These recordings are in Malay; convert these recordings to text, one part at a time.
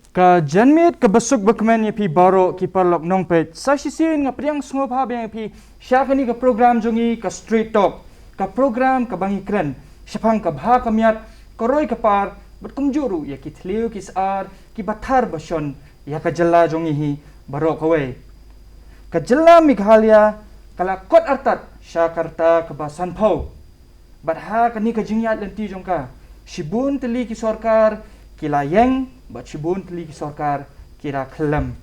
Ka janmit ka basuk bakmen ya pi baro ki parlok nong pe sa sisin nga priang sngop ha bang pi syakani ka program jongi ka street talk ka program ka bangi kren syapang ka bha kamiat koroi ka par bat kumjuru ya ki thliu ki sar ki bathar bason ya ka jalla jongi hi baro kawe ka jalla Meghalaya kala kot artat syakarta ka basan phau bat ha kani ka jingyat lenti jongka shibun teli ki sarkar kila yang bat shibun teli ki sarkar kira khalam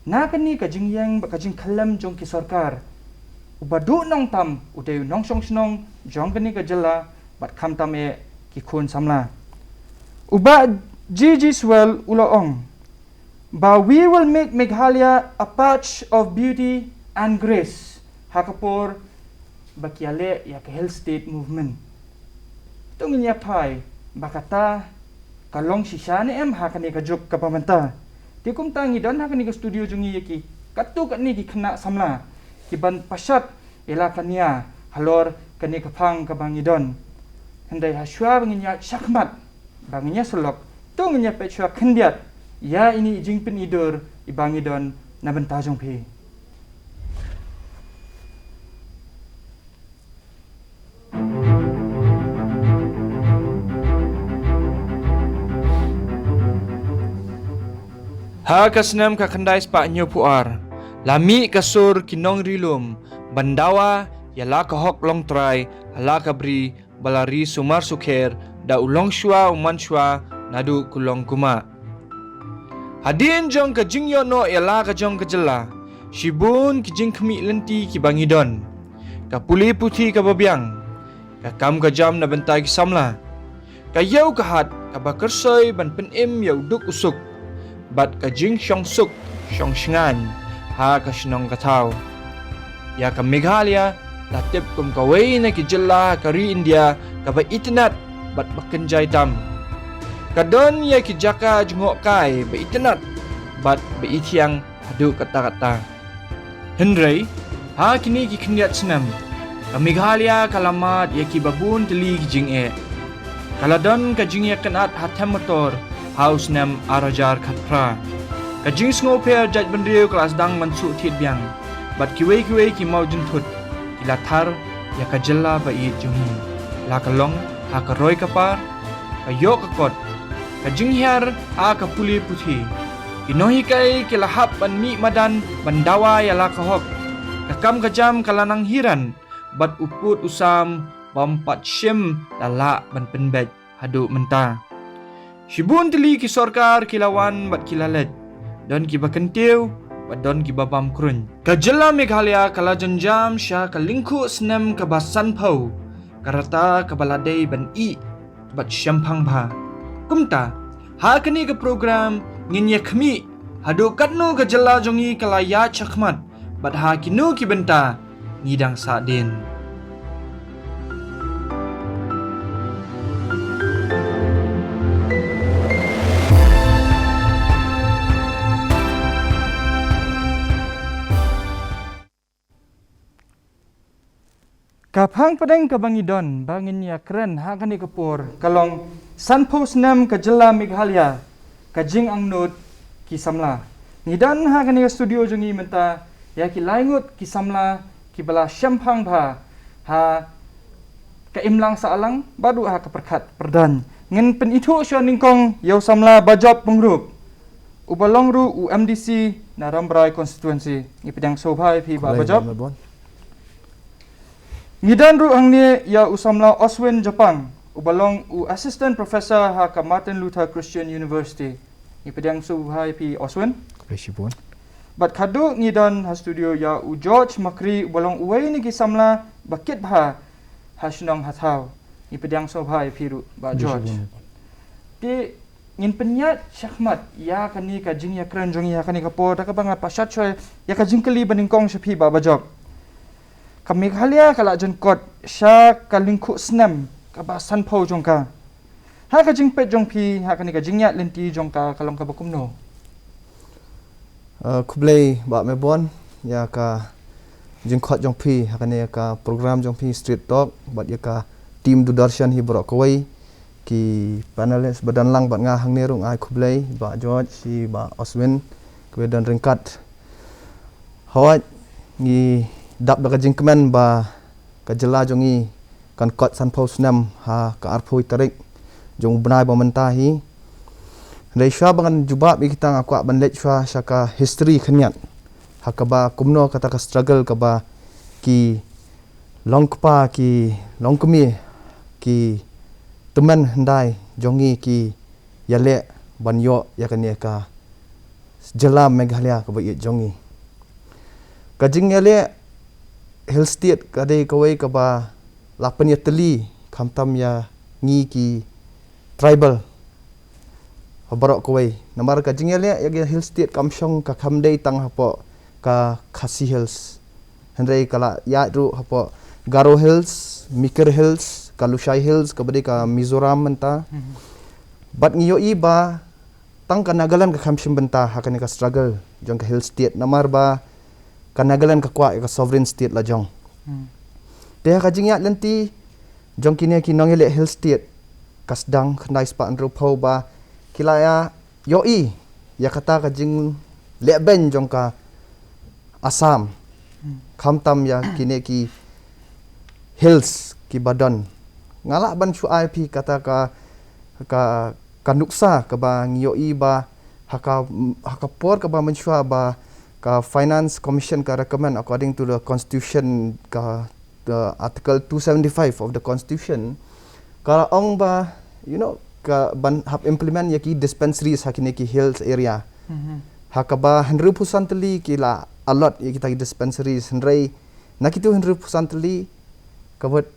na kani ka jingyang ba ka jing khalam jong ki sarkar ubadu nong tam udeu nong song snong jong kani ka jalla bat kham tam e ki khun samla uba Gigi swell uloong ba we will make Meghalaya a patch of beauty and grace hakapor bakiale ya ka health state movement tungin ya pai bakata kalong sisane hakani ka juk ka pamanta tikum tangi don hakani ka studio jungi yaki katu kani ki khna samla ki ban pasat ela kania halor kani ka phang ka bangidon handai haswa banginya syakmat banginya selok tunginya pechwa khendiat ya ini jingpin idur ibangidon na bentajong pi ha kasnam ka khandai spa nyo puar lami kasur kinong rilum bandawa yala ka hok long trai hala ka bri balari sumar sukher da ulong shwa uman shwa nadu kulong kuma hadin jong ka jingyo no yala ka jong ka jela shibun ki jing khmi lenti ki bangidon ka puli puthi ka babyang ka kam ka jam na bentai ki samla ka yau ka hat ka bakersoi ban pen im yau duk usuk bat ka jing syong suk syong shngan ha ka shnong ka tau ya ka Meghalaya latip kum ka wei na ki jilla ka ri India ka ba itnat bat bakenjai tam ka don ya ki jaka jngok kai ba itnat bat ba ithiang hadu kata-kata henrei ha kini ki khniat snam ka Meghalaya kalamat ya ki babun teli ki jing e kaladon ka jing ya kanat hatam motor House nam arajar khatra kajing sngo per jaj bandriu kelas dang mansu thit biang bat kiwe ki mau jun thut kilathar ya ka jalla ba i jungi la kalong ha ka roi ka par ka yo ka kot kajing hiar a ka puli puthi kinohi kai kilahap ban mi madan bandawa ya la ka hok ka kam ka jam kalanang hiran bat uput usam bampat shim lala ban penbet hadu menta Shibun teli ki sarkar kilawan bat kilalet don ki bakentiu bat don ki babam krun ka jella Meghalaya kala janjam sya ka lingku snam ka basan phau karata ka baladei ban i bat syampang bha kumta ha kani ka program nginya khmi hadu katnu ka jella jongi kala ya chakmat bat ha kinu ki benta ngidang sa din Kapang padang ka bangidon bangin ya keren ha kani kapur kalong sanpos nam ka jella Meghalaya ka jing angnut ki samla ngidan ha kani studio jungi menta ya ki laingut ki samla ki bala syampang bha ha ka imlang saalang badu ha ka perkat perdan ngin pen itu syo ningkong yau samla bajop pengrup ubalong ru UMDC na Rambrai constituency ni pedang sobhai pi ba bajop Ngidan ru angni ya usamla Oswin Japang ubalong u assistant professor ha ka Martin Luther Christian University ni pedang subhai pi Oswin Presipun bat kadu ngidan ha studio ya u George Makri ubalong uwei ni ki samla bakit bha ha shnong hathau ni pedang subhai pi ru ba George ti ngin penyat syakmat ya kani ka jing ya kran jong ya kani ka po ta ka banga pasat choy ya ka jingkeli baningkong sapi ba bajok ka Meghalaya kala jon kot sya ka lingku snam ka ba san phau jongka ha ka jing pet jong pi ha ka ni ka jingya lenti jongka kalong ka bakumno kublai ba mebon ya ka jing kot jong pi ha ka ni ka program jong pi street talk bat ya ka team Dudarshan hi bro koi ki panelis badan lang bat ngah hang nerung ai khublei ba George si ba Oswin kemudian ringkat hawat ngi dap da jingkmen ba ka jela jongi kan kot san pos nam ha ka arpoi tarik jong benai ba mentahi dei sha bangan jubab bi kita ngakwa ban let sha shaka history khanyat hakaba kumno kata ka struggle ka ba ki longkpa ki longkmi ki teman hendai jongi ki yale banyo yakane ka jela Meghalaya ka ba jongi kajing yale hill state kadai kawai ka ba lapan ya teli kamtam ya ngi ki tribal habarok kawai namar kajing yale ya hill state kamshong ka kamdei tang hapo ka Khasi Hills hendai kala ya ru hapo Garo Hills Mikir Hills Kalushai Hills kabadi ka Mizoram menta bat ngiyo iba tang ka Nagaland ka kamshim benta hakane ka struggle jong ka hill state namar ba ka Nagaland ka kwa ka sovereign state la jong te ka jingya lenti jong kine ki nongele hill state kasdang khnai spa andro phau ba kilaya yo ya kata ka jing leben jong ka Assam khamtam ya kine ki hills ki badan ngalak ban chu IP kata ka nuksa ka ba ngiyo ba haka por ka ba menshua ba ka finance commission ka recommend according to the constitution ka the article 275 of the constitution ka ong ba ka ban hap implement yaki dispensaries hakine ki hills area haka ba 100% teli ki la alot ya kita dispensaries hendrai nakitu 100% teli kabut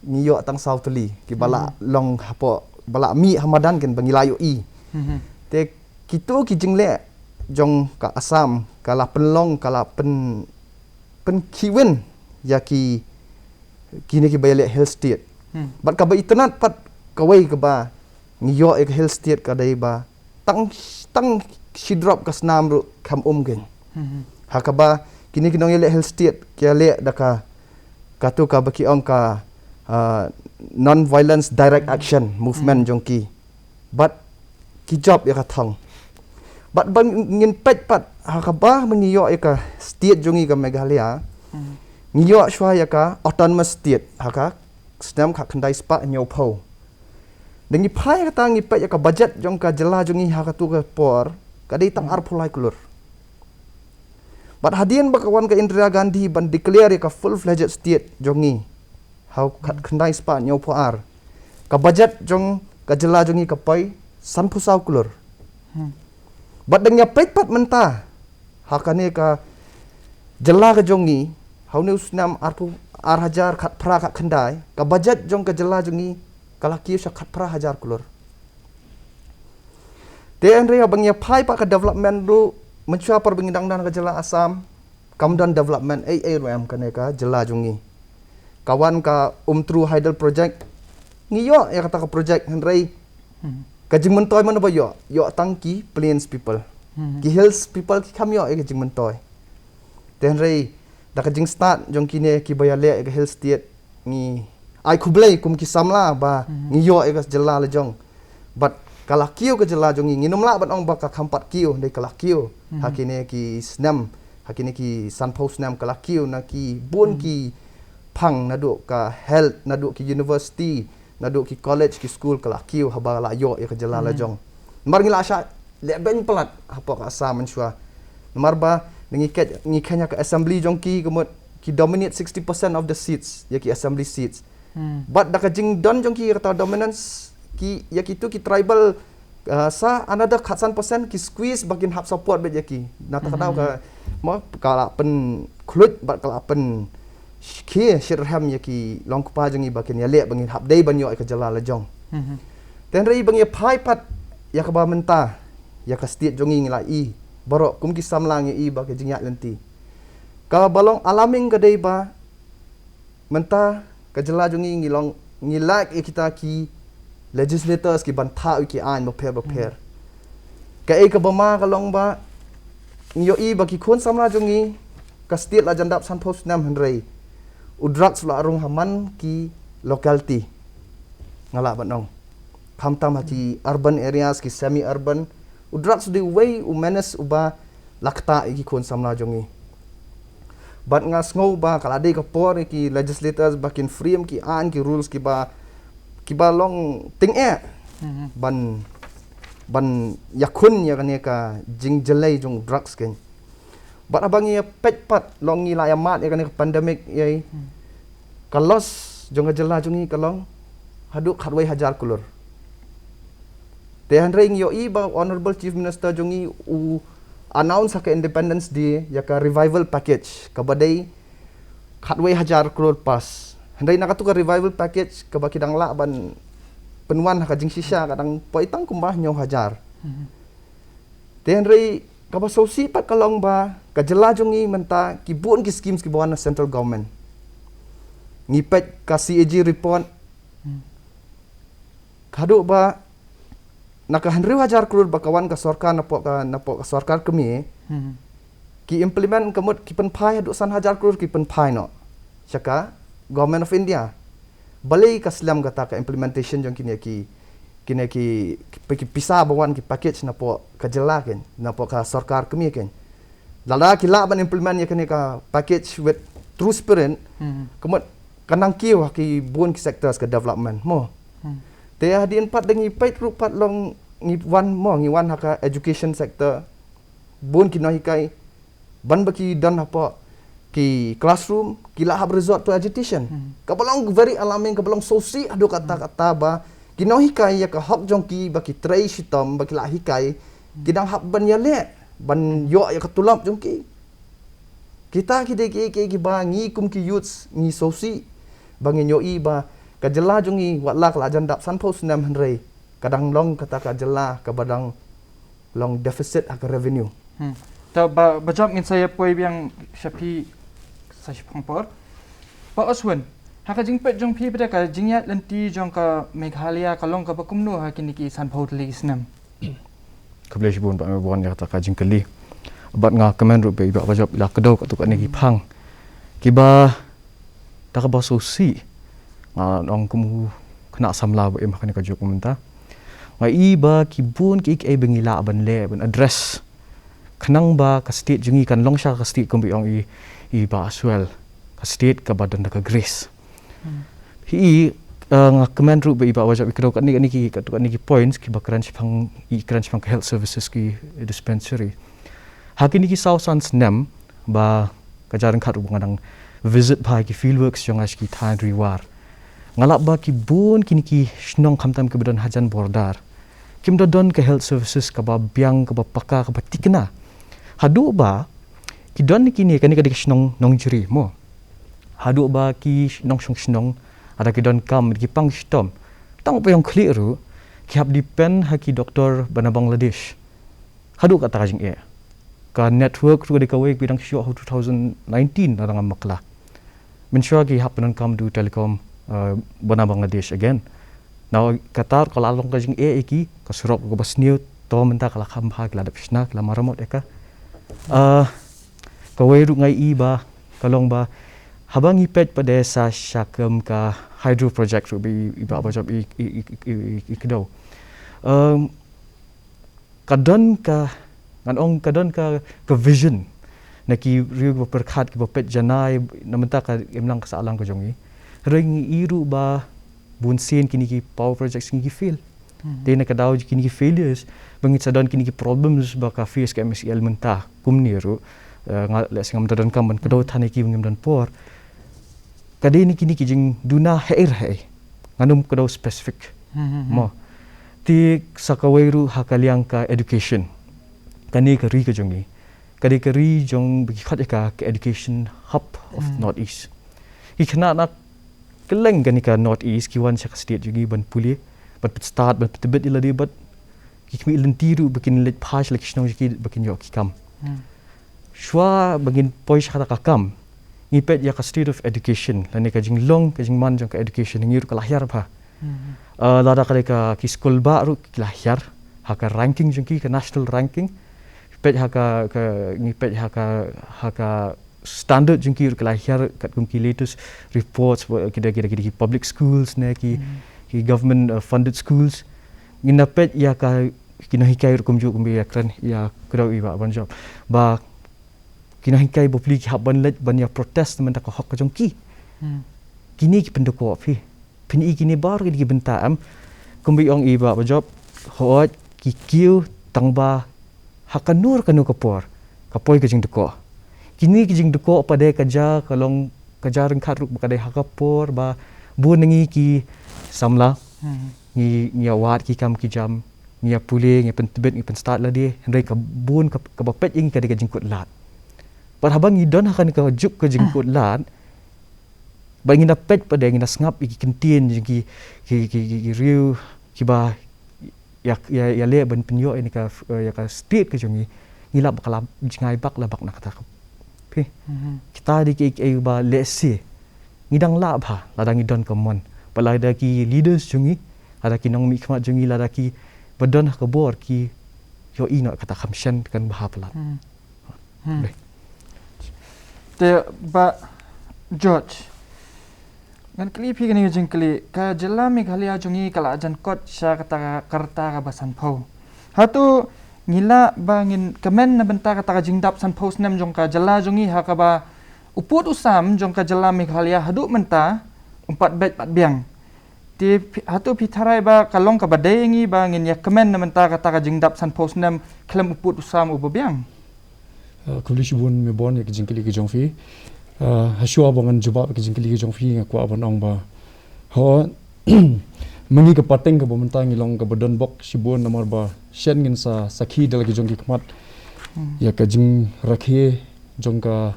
ngiyo tang south teli ki bala long hapo bala mi hamadan kan bangilayo te kitu ki jingle jong ka Assam kala penlong kala pen kiwen yaki kini ki bayale hill state bat ka ba itnat pat kawai ka ba ngiyo ek hill state ka dai ba tang shidrop ka snam ru kam gen hakaba kini kinong yale hill state kiale daka katu ka baki ong ka non violence direct action movement jongki but ki job ya kathang but ban ngin pet pat hakaba mengiyo ka state jongi ka Meghalaya ngiyo shwa ya ka autonomous state haka stem ka khandai spa nyau phau dengi phai ka tangi pet ya ka budget jong ka jela jongi haka tu ka por kadai tang ar phulai kulur but hadian bakawan ka Indira Gandhi ban declare ka full fledged state jongi how khandai spa nyau phar ka budget jong ka jela jongi ka pai san phusau kulur but dengya pet pat menta hakane ka jela ka jongi how ne usnam ar hajar khat phra ka khandai ka budget jong ka jela jongi kala ki sha khat phra hajar kulur te andre abangya phai pa ka development ru menchua par bengidang dan ka jela Assam Kamdan development AARM kane ka jela jongi kawan ka Umtru Hydel project ngiyo ya kata ka project hendrai kajing mentoy mana ba yo tangki plains people ki hills people ki kam yo kajing mentoy hendrai da kajing start jong kine ki bayale ka hill state ni ai khublei kum ki samla ba ngiyo ka jela la jong but kala kiu ke jela jongi nginum la ban ong ba ka khampat kiu dei kala kiu hakine ki snam hakine ki sanpau snam kala kiu na ki bun ki phang nadu ka health nadu ki university nadu ki college ki school kala kiu haba la yo ya ke jela la jong mar ngila sha le ben plat apa ka Assam menshua mar ba ngi kenya ka assembly jong ki kemut ki dominate 60% of the seats ya ki assembly seats but da ka jing don jong ki kata dominance ki yakitu ki tribal sa another khatsan percent ki squeeze bakin hap support bet yaki nata kadau ka mo kala pen khlut bat kala pen ki shirham yaki longpa jangi bakin yale bangin hap dei banyo ka jala la jong ten rei bangi phai pat yakaba menta yaka state jongi ngila I borok kum ki samlang I ba ke jingya lenti ka balong alaming ka dei ba menta ka jala jongi ngilong ngilak kita ki legislators ki bantha ki an mo pher ka e ka bama ka long ba ngiyo I ba ki khon samla jongi ka state la jandap san post nam hendrei udrak sula arung haman ki locality ngala banong hamtam haki urban areas ki semi urban drugs di way menace uba lakta iki kon samla jongi bat ngas ngau ba kalade ka por ki legislators bakin freedom ki an ki rules ki ba long ting ban yakun ya kan ka jing jelai jong drugs ken bat abang ya pet pat long ni layamat ya kan pandemic yai kalos jong jela jongi kalong haduk khatwai hajar kulur Tehan ring yo ba honorable chief minister jongi announce ka independence day ya ka revival package kabadai khatwai hajar crore pas handai nakatu ka revival package ka bakidang la ban penuan ka jing sisa kadang poitang kumbah nyaw hajar Tehan ring ka ba sosi pat kalong ba ka jela jongi menta ki buon ki schemes ki bawan central government ngipet ka CAG report kadu ba naka 100,000 crore bakawan ka sarkar napok ka sarkar kami ki implement kamut ki penpai 200,000 crore ki penpai no syaka government of India balai ka slam kata ka implementation jong kini ki pisah bawan ki package napok ka jelaken napok ka sarkar kami ken lala ki la ban implement ya kini ka package with true spirit kamut kanang kiu ki bun ki sectors ka development mo te hadin pat dengi pait rupat long ngi wan haka education sector bun ki nahikai ban baki dan apa ki classroom ki la have resort to education kabalong very alarming kabalong sosi adu kata-kata ba ki nahikai ya ka hok jong ki baki trai sitom baki la hikai kidang hab ban ya le ban yo ya katulap jong ki kita ki ba ngi kum ki youths ngi sosi bangin yo ba kajela jongi watla kelajan dap sanpo senam hendrei kadang long kata kajela ka badang long deficit ak revenue ta bajab min saya poi yang sapi sa pangpor pa oswen haka jing pet jong pi pada ka jingyat lenti jong ka Meghalaya ka long ka bakumno ha kini ki sanpo li snam kabla sibun ba bon ya kata ka jing kali bat nga kemen ru be ba bajab la kedau ka tu ka ni pang kiba ta ka ba so si nong kumu kena samla ba makan ka jok menta ngai ba kibun ki ai bengila ban le ban address khnang ba ka state jungi kan longsha ka state kombi ong i ba swel ka state ka badan ka grace hi nga command ru ba wajab ikro kan ni ki points ki bakran chipang health services ki dispensary hakini ki southans nem ba kajaran khat ngadang visit ba ki fieldworks jong as ki than reward ngalap ba ki bun kini ki snong khamtam ke badan hajan bordar kim don ke health services ka ba biang ka ba paka ka ba tikna hadu ba ki don kini kan ka snong nong juri mo hadu ba ki snong ada ki don kam ki pang stom tang pa yang clear ru ki hab depend ha ki doktor bana Bangladesh hadu kata kajing ka network ru de ka wek bidang show 2019 narang makla mensure ki hab non kam du telecom bana Bangladesh again now Qatar kalau along kajing iki kasurok ko basniu to menta kala khambha kala dapsna kala maramot eka kawai ru ngai iba kalong ba habang ipet pada sa syakam ka hydro project ru bi iba bajab ikdo kadon ka vision naki riu berkat ki bapet janai namenta ka emlang ka alang ko jongi ring iru ba bunsin kini ki power projects kini ki fail Dena kadau kini ki failures bangit sadon kini ki problems ba ka face ka MSL mentah kumniru ngal singam dan kam kadau thane ki bangim dan por kade ni kini ki jing duna hair nganum kadau specific mo ti sakawairu hakaliang ka education kani ka ri ka jongi kade ka ri jong bagi khat ka education hub of northeast ikna nak keleng gani ka northeast ki wan sak state jugi ban puli but start but tibet iladi but ki kmi lentiru bikin let phas lek snong ki bikin yo ki kam shwa bagin poish khata ka kam ni pet ya ka state of education lani ka jing long ka jing man jong ka education ngir ka lahyar pha lada ka ki school ba ru ki lahyar ha ka ranking jong ki ka national ranking pet ha ka ni pet ha ka standard jengki kelahir kat kumki latest reports kita public schools ne ki government funded schools Ginapet ya ka kinahikai kum ju kumbi ya kran ya kedau iba ban job ba kinahikai bo pli haban let ban ya protest men ka hok ka jongki kini ki pendoko phi pini kini bar ki bentam kumbi ong iba ban job hot ki kiu tangba hakanur kanu kapor kapoi ka jing deko kini ki jing deko pada kaja kalong kaja rengkat ruk bakadai hakapor ba bu nengi ki samla ngi awat ki kam ki jam ngi pule ngi pentebet ngi penstart la dia hendai ka bun ka bapet ing ka jingkut lat par habang ngi don akan ka juk ka jingkut lat ba ngi dapet pada ngi nasngap ki kentin ki riu ki ba ya le ban penyo ini ka ya ka street ka jongi ngi lap kalam jingai bak la bak nak ta pi kita di ki ba lesi ngidang la ba ladang idon komon palai da ki leaders jongi ada ki nong mi khmat jongi lada ki badon ka bor ki yo ino kata khamshan kan bahapalat te ba George ngan kli phi kani jing kli ka jela Meghalaya jongi kala jan kot sha kata karta ka basan phau hatu ngila bangin kemen na benta kata jingdap san phau snem jong ka jela jongi ha ka ba uput usam jong ka jela Meghalaya hadu menta umpat bet pat biang ti hatu pitharai ba kalong ka badai ngi ba ngin ya kemen na menta kata jingdap san phau snem klem uput usam ubobiang kulish bun me bon ya jingkili ki jongfi hasua bangan juba ki jingkili ki jongfi nga kwa ban ong ba ho mangi ka pateng ka bomantang ilong ka badon bok sibun namar ba shen ngin sa sakhi dal ki jongki khmat ya ka jing rakhe jong ka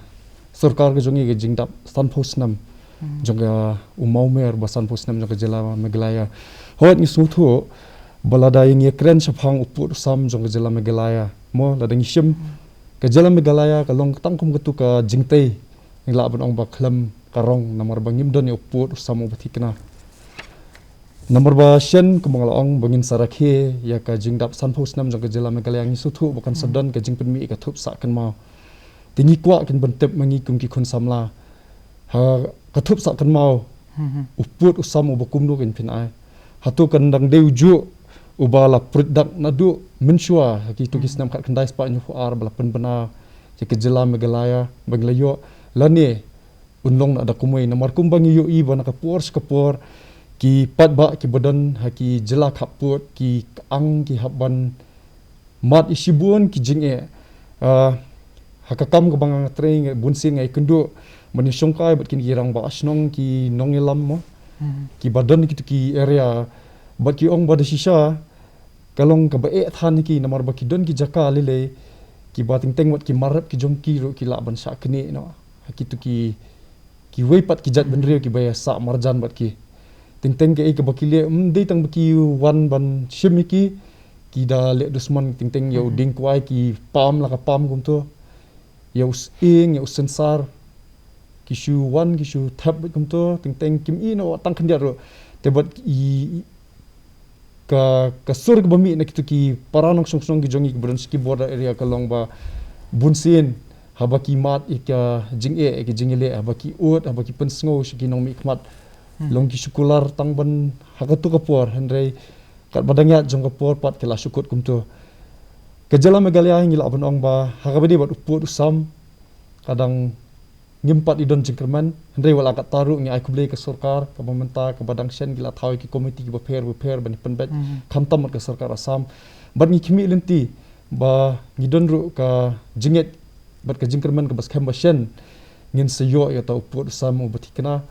sarkar ka jongi ka jingdap san phau snem jong ka umau mer ba san phau snem jong ka jela Meghalaya ho ni su thu balada ing ye kren chapang upur sam jong ka jela Meghalaya mo ladang shim ka jela Meghalaya ka long tangkum ka tu ka jingtei ngla ban ong ba khlam karong namar bangim don yo upur sam ubathikna namar ba shen kumangla ong bangin sarakhe ya ka jingdap san phau snem jong ka jela Meghalaya ni su thu bakan sadan ka jingpen mi ka thup sa kan ma tingi kwa kan bantep mangi kum ki khun samla ha ka thup sa kan mau upur usam ubakum do kan pin ai hatu kan dang deu ju ubala produk nadu menshua ki tu kisnam khat khandai spa nyu ar bala pen bana je ke jela Meghalaya banglayo lani unlong na da kumai namar kumbang yu i bana ka por ki pat ba ki badan ha ki jela khaput ki ang ki haban mat isibun ki jinge hakakam ka bang train bunsin ngai kendu mani songkai bat kin girang ba asnong ki nongelam mo ki badan ki tu ki area bat ki ong bada shisha kalong ka ba e than ki namar ba ki don ki jaka lele ki bating teng wat ki marap ki jongki ro ki laban sa kene no ki tu ki weipat ki jat benre ki baya sa marjan bat ki ting teng ke ka bakile dei tang baki wan ban shimiki ki da le dusman ting teng yo ding kwai ki pam la ka pam kum to yo ing yo sensar ki shu wan ki shu thap kum to ting teng kim i no tang khandia ro te bat i ka surg bami na kitu ki paranong song ki jongi ki bronski border area ka long ba bunsin habaki mat ika jinge ki jingile habaki ut habaki pensngo shiki nong mi khmat long ki sukular tang ban hakatu kapor hendrei kat badangya jong kapor pat kala sukut kumto ke jela Meghalaya ngila ban ong ba hakabedi bat uput usam kadang ngimpat idon jingkerman hendrei wala kat taru ngi ai kublei ke sarkar ka pementa ke badang shen gila thawi ki komiti ki beper ban penbet khamtam ke sarkar asam bat ngi kimi lenti ba ngidon ru ka jinget bat ka jingkerman ke bas khamba shen ngin seyo ya ta uput usam ubatikna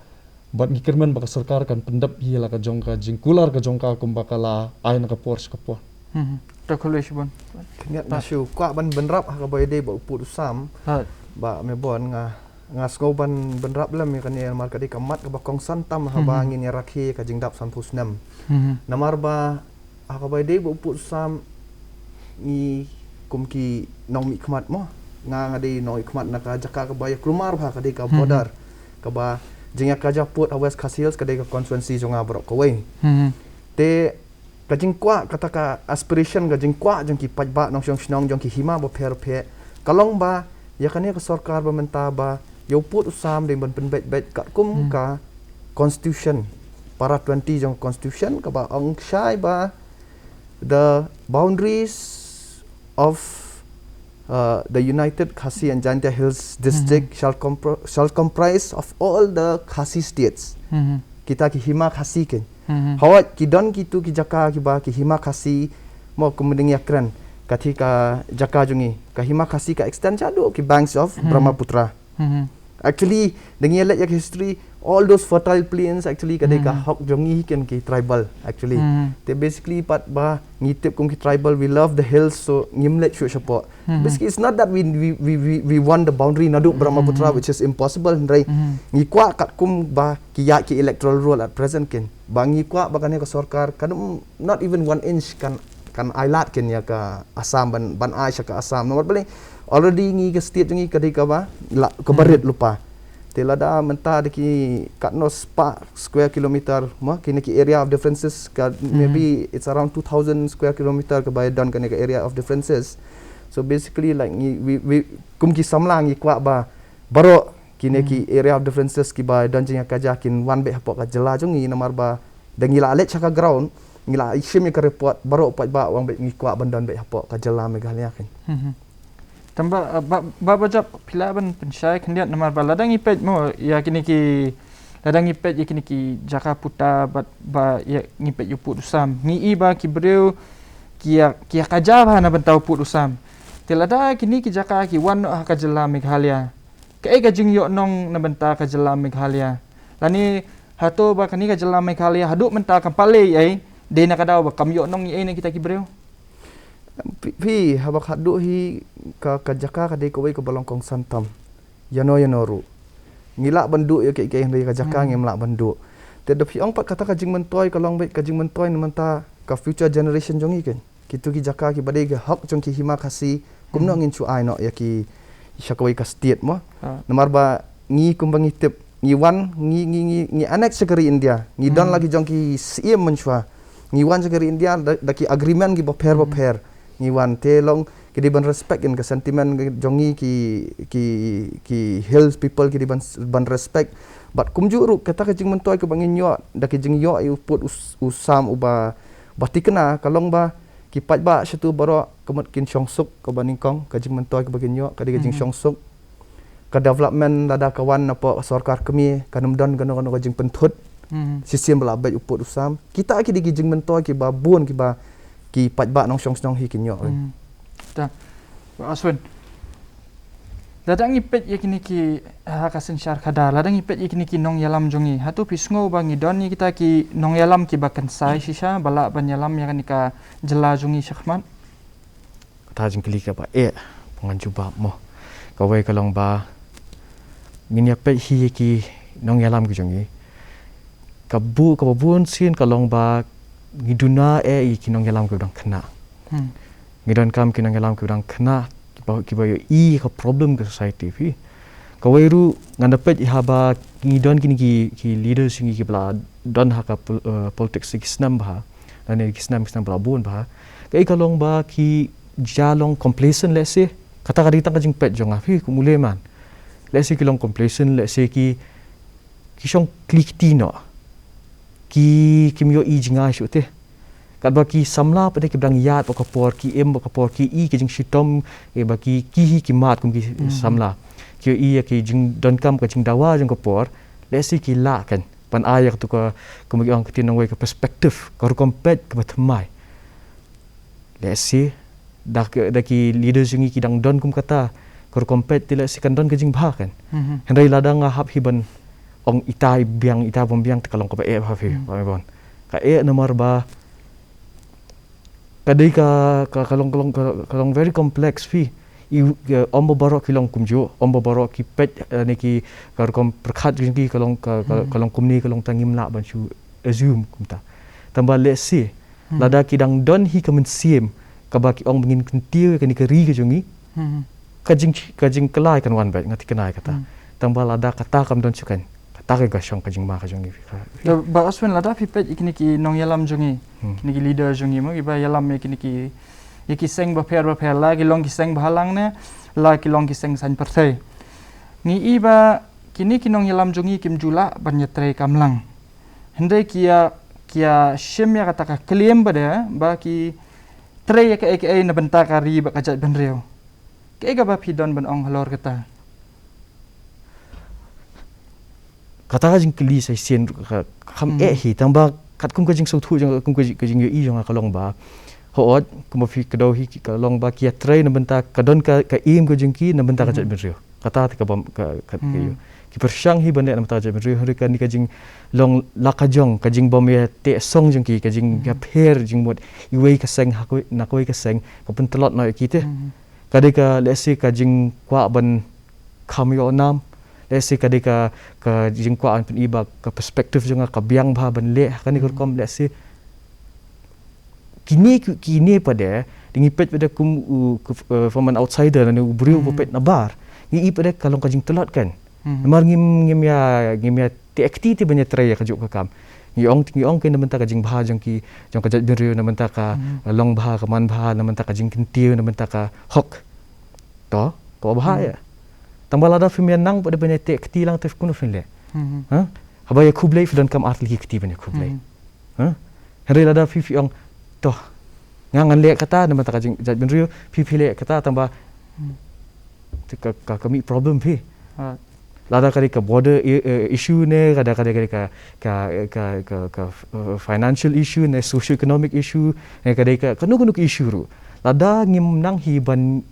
bat ngikirman baka sarkar kan pendap hila ka jongka jingkular ka jongka kumbakala aina ka pors ka por takulish bon Ingat masyu kwa ban benrap ha boy de ba uput usam ba me bon nga sko ban benrap lam kan ya mar ka de kamat ka bakong santam ha ba ngin ya rakhi ka jingdap san pusnam namar ba ha boy de ba uput usam ni kumki nong mi khmat mo nga de noi khmat na ka jaka ka ba ya krumar ba ka de ka border ka ba jingya kaja put awes kasils kadai ka constituency jonga brok ko wei te ka jingkwa kata ka aspiration ka jingkwa jong ki pajba nong snong jong ki hima bo pher phe kalong ba ya kane ka sarkar ba menta ba yo put usam de ban pen bet ka kum ka constitution para 20 jong constitution ka ba ong shai ba the boundaries of the United Khasi and Jaintia Hills district shall comprise of all the Khasi states. Kita ki Hima Khasi ken. Hawat ki don ki tu ki jaka ki ba ki Hima Khasi mo kemudian yakran kati ka jaka jungi ka Hima Khasi ka extend jadu ki banks of Brahmaputra. Actually dengan let yak history all those fertile plains actually kadai ka hok jongi ken ki tribal actually. They basically pat ba ngitip kum ki tribal we love the hills so ngimlet shu support. Basically it's not that we want the boundary naduk Brahmaputra which is impossible ndai. Ngi kwa kat kum ba ki ya ki electoral role at present ken. Ba ngi kwa ba kan ka sarkar kadum not even 1 inch kan ailat ken ya ka Assam ban Aisha ka Assam nomor paling already ngi ke state ngi kadai ka ba ke barit lupa. Telada mentah deki katno square kilometer mah kini ki area of differences maybe it's around 2000 square kilometer ke bayadan kini ke area of differences. So basically like we kum ki samlang ngi kwa ba baro kini ki area of differences ki bayadan jeng kaja kin wan be hapok ka jela jungi namar ba dengila alet chaka ground ngila ishim ka report baro pat ba wang be ngi kwa bandan be hapok ka jela Meghalaya kin. Tambah bajap pilaban pensyai kendiat namar ba ladang ipet mo ya kini ki ladang ipet ya kini ki jaka puta ba ya ngipet yu put usam ngi iba ki breu ki kaja ba na bentau put usam telada kini ki jaka ki wan ka jela Meghalaya ke ga jing yo nong na benta ka jela Meghalaya lani hato ba kani ka jela Meghalaya haduk menta ka pale ai de na kadau ba kam yo nong ai na kita ki breu Pi habak hadu hi ka jaka ka dei ko wei ko balongkong santam. Yano ru. Ngilak bandu ya ke ndai ka jaka ngemlak bandu. Te da pi ong pat kata ka jing mentoi ka long bai ka jing mentoi menta ka future generation jongi ken. Kitu ki jaka ki badai ke hak jong ki Hima Khasi kumno ngin chu ai no ya ki syakawai ka state mo. Namar ba ngi kumbangi tip ngi wan ngi annex sekari India. Ngi don lagi jong ki siem menchwa. Ngi wan sekari India da ki agreement ki pair ngiwan te long kidi ban respect in ke sentiment jongi ki hills people kidi ban respect but kumjuru kata ke jing mentoi ke bangin yo da ke jing yo ai put usam uba batikna kalong ba ki pat ba satu baro kemat kin syongsuk ke baningkong ke jing mentoi ke bagin yo kadi ke jing syongsuk ke development lada kawan apa sarkar kemi kanum don kano ke jing pentut sistem belabai uput usam kita ki di jing mentoi ki ba bun ki pat ba nong syong hi kinyo ta aswen ladang ipet ya kini ki hakasen syar kada ladang ipet ya kini ki nong yalam jongi hatu pisngo bangi doni kita ki nong yalam ki bakan sai sisa bala ban yalam ya ka jela jongi syakman ta jing kli ka ba pengan cuba mo kawai kalong ba ngin ya pet hi ki nong yalam ki jongi kabun sin kalong ba ngiduna kinong yalam ke udang kena. Ngidan kam kinong yalam ke udang kena ki ba yo ka problem ke society fi. Kawairu ngandapet ihaba ngidon kini ki leaders ngi ki bla don haka politics ki snam ba. Dan ki snam bla bun ba. Kai kalong ba ki jalong complacent let's say kata kadita ka jing pet jong afi kumule man. Let's say kilong complacent let's say ki syong klik tino. Ki kimyo jinga shu te kat ba ki samla pada ki brang yat ba kapor ki ki jing shitom ba ki hi ki mat kum ki samla ki ya ki jing don kam ka jing dawa jing kapor lesi ki la kan pan ayak tu ka kumagi ang kitin ngoi ka perspektif ka kompet ka batmai lesi dak ki leader jingi ki dang don kum kata ka kompet tila si kan don ka jing ba kan hendai ladang hap hiban ong itai biang tekalong ko ba hafi bon ka nomor ba kadai ka kalong very complex fi ombo barok kilong kumjo ombo barok ki pet ne ki kom perkhat ki kalong kumni kalong tangim la ban chu assume kumta tambah let's see lada kidang don hi kamen siem ka ba ki ong bingin kentiu ka ni keri ke jongi kajing kelai kan wan bet ngati kenai kata tambah lada kata kam don chukan tak ka syong kajing ma ka jongi ba aswen lada pipet ikini ki nong yalam jongi kini ki leader jongi mo iba yalam ikini ki seng ba per la ki long ki seng bahalang ne la ki long ki seng san perthai ni iba kini ki nong yalam jongi kim jula ban yetre kamlang hende kia shim ya kata ka claim ba ki Tray ka aka na benta kari ba kajat benreo. Kaya ka ba pidon ban ong halor kata? Kata ka jing keli sai sien kam hi tamba kat kum ka jing so thu jang kum ka jing i jang ka long ba. Hoot kum fi ka do hi ka long ba kia tray na benta ka don ka im ka jing ki na benta kajat benreo. Kata ka bam ka yo. Ki persyang hi bande na benta kajat benreo hari ka ni ka jing long lakajong ka jing bom ya te song jing ki ka jing ka pher jing mod iwei ka seng hakoi na koi ka seng ka pun telot no ki te. Kadika let's say ka jing kwa ban kham yo nam let's say kadika ka jing kwa an pen iba ka perspektif jonga ka biang bha ban le kan ni kom let's say kini pada dingi pet pada kum from an outsider ni brio pet na bar ni pada kalong ka jing telot kan mar ngim ya te activity banyak try ka juk ka kam ngi ong ke na menta ka jing bha jong ki jong ka jat biru na menta ka long bha ka man bha na menta ka jing kintiu na menta ka hok to bahaya tambah lada film yang nang pada banyak te activity lang tef kuno film le ha habaya kublai dan kam art li activity banyak kublai ha hari lada fifi ong to ngangan le kata na menta ka jing jat biru fifi le kata tambah ka kami problem pi lada kali ka border issue ne kada ka financial issue ne socio economic issue ne kada ka kanu issue ru lada ngim nang hi ban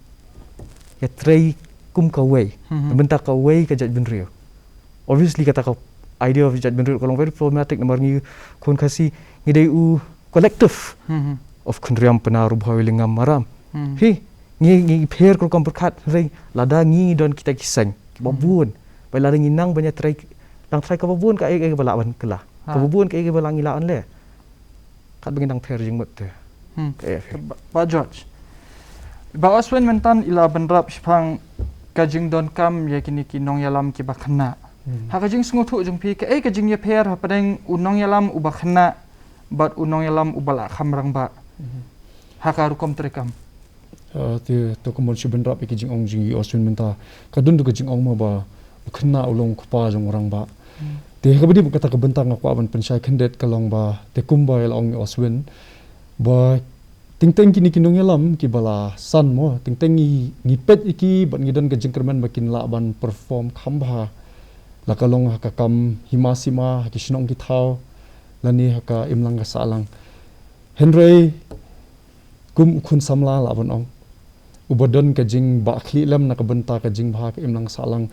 ya tray kum ka way bentak ka way ka jat benrio obviously kata ka idea of jat benrio kalau very problematic nomor ngi kon kasi ngidai u collective of kendriam penaru bhawi lingam maram hi ngi pher ko kom perkat rei lada ngi don kita kisang babun bai lada ngi nang banyak tray lang tray ka babun ka ai balawan kala ka babun ka ai balang ilaan le kat bangin nang pher jing mot te Ba George. Ba Oswen mentan ila benrap sipang kajing don kam ya kini kinong yalam ki bakhna. Ha kajing snguthu jung pi ka kajing ya pher ha padeng unong yalam u bakhna bat unong yalam u bala khamrang ba. Ha ka rukom trekam. Te to ko mon shiben rap ki jing ong jing Oswen menta kadun du jing ong ma ba khna ulong khupa jong orang ba. Te ka bidi kata ka bentang ko aban pensai khendet kalong ba te kumba el ong Oswen ba ting kini kinong yalam ki bala san mo ting ngi pet iki ban ngi dan ka jingkerman bakin la ban perform khamba la kalong ha kam himasima ki shinong ki thau lani ha ka imlang ka salang henry kum khun samla la ban ong ubadon ka jing ba khli lam na ka banta ka jing bha ka imlang salang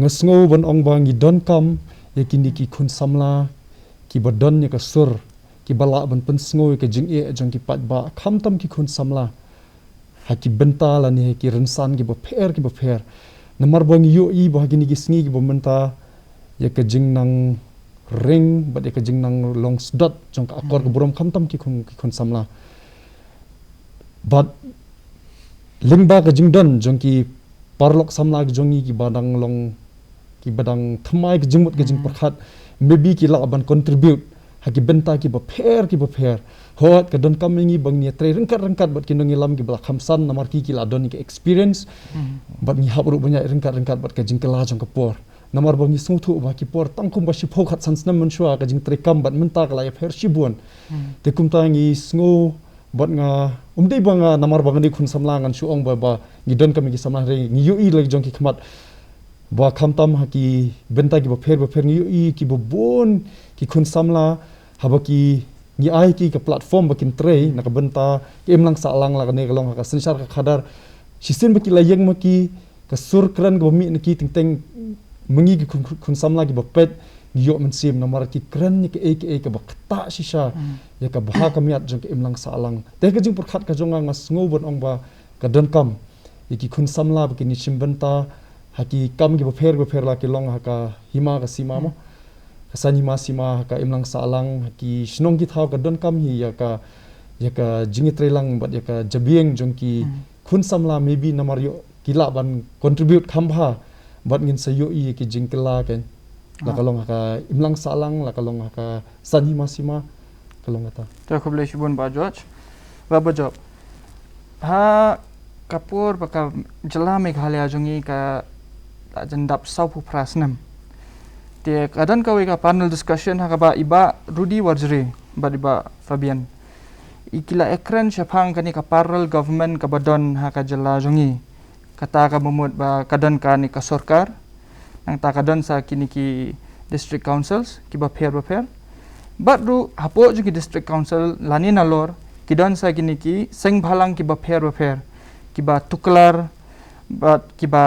ngasngo ban ong ba ngi don kam yakini ki khun samla ki badon ya ka sur ki bala ban pensngoi ke jing e jang ki pat ba kham tam ki khun samla ha ki benta la ni ki rensan ki ba pher namar bang yo i ba gi ni gi sngi ki ba menta ya ke jing nang ring ba de ke jing nang long dot jang ka akor ke buram kham tam ki khun samla but limba ke jing don jang ki parlok samla ki jongi ki badang long ki badang thamai ki jingmut ke jing prakhat maybe ki la ban contribute haki benta ki ba pher hot ka don kamingi bang ni tray rengkat bat kinong ilam ki bala khamsan namar ki la don ki experience bat ni habru banyak rengkat bat ka jingkela jong ka por namar bang ni sungthu ba ki por tangkum ba shi phokhat sansnam man shwa ka jing tray kam bat menta ka la ya pher shibun te kum ta ngi sngo bat nga umdei banga namar bang ni khun samlangan shuong ba ngi don kamingi samlang re ngi yu i lag jong ki khmat ba khamtam haki benta ki ba pher ngi yu i ki ba bon ki khun samla habaki ni ai ki ka platform bakin tray na ka benta ki emlang salang la ne kalong ka sensar ka khadar sisen baki layang maki ka sur kran go mi ki ting mengi ki kun samla ki bapet yo men sim na mar ki kran ni ki ka bakta shisha ya ka bha ka miat jong ki emlang salang te ka jing por khat ka jonga ngas ngobon ong ba ka don kam ki kun samla baki ni sim benta haki kam ki ba pher la ki long ha ka hima ka sima mo kasani masima ka imlang salang ki shnong ki thau ka don kam hi ya ka jingi trelang bat ya ka jabieng jong ki khun samla maybe namar yo kila ban contribute khamba bat ngin sayo i ki jingkela ken la kalong ka imlang salang la kalong ka sani masima kalong ata Ta khoble shibun ba George. Ba job. Ha kapur baka jela meghalaya jongi ka jandap saupu prasnam. Te kadan kawe ka panel discussion ha ka ba iba Rudy Warjri ba iba Fabian. ikila ekran syapang kani ka parallel government ka badon ha ka jala jongi kata ka mumut ba kadon ka ni ka sarkar nang ta kadon sa kini ki district councils ki ba pair badru hapo jongi district council lani nalor kidon sa kini ki seng bhalang ki ba pair ki ba tuklar ba ki ba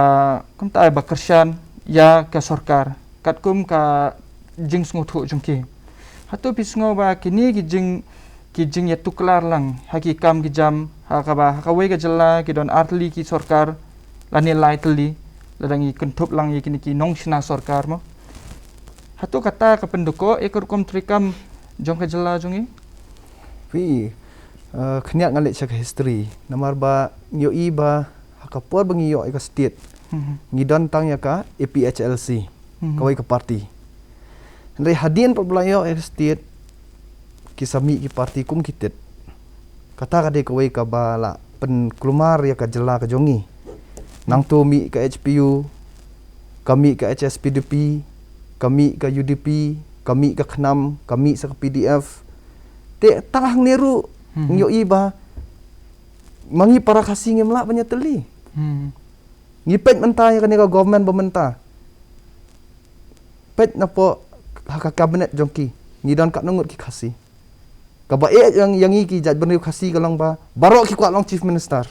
kumta ba kersyan ya ka sarkar katkum ka jing sngutu jongki hatu pisngo ba kini ki jing ya tuklar lang haki kam ki jam hakaba hakawai ka jalla ki don artli ki sarkar lani laitli ladangi kentup lang ye kini ki nongshna sarkar mo hatu kata ka penduko ekor kom trikam jong ka jalla jongi Pi khniat ngalik chak history namar ba yo i ba hakapor bangi yo ka state ngidon tang ya ka APHLC kawai ka parti Andai hadian perbelayo state kisami ki parti kum kitet kata kade kawai ka bala pen kelumar ya ka jela ka jongi nang tu mi ka HPU kami ka HSPDP kami ka UDP kami ka KNAM kami sa ka PDF te tangah neru yo iba mangi para kasih ngemla banyak teli ngipet mentah ya kan ka government bementah pet napo haka kabinet jongki ngidon kat nungut ki kasih kabae yang iki jat bener kasih kalong ba barok ki kwat long chief minister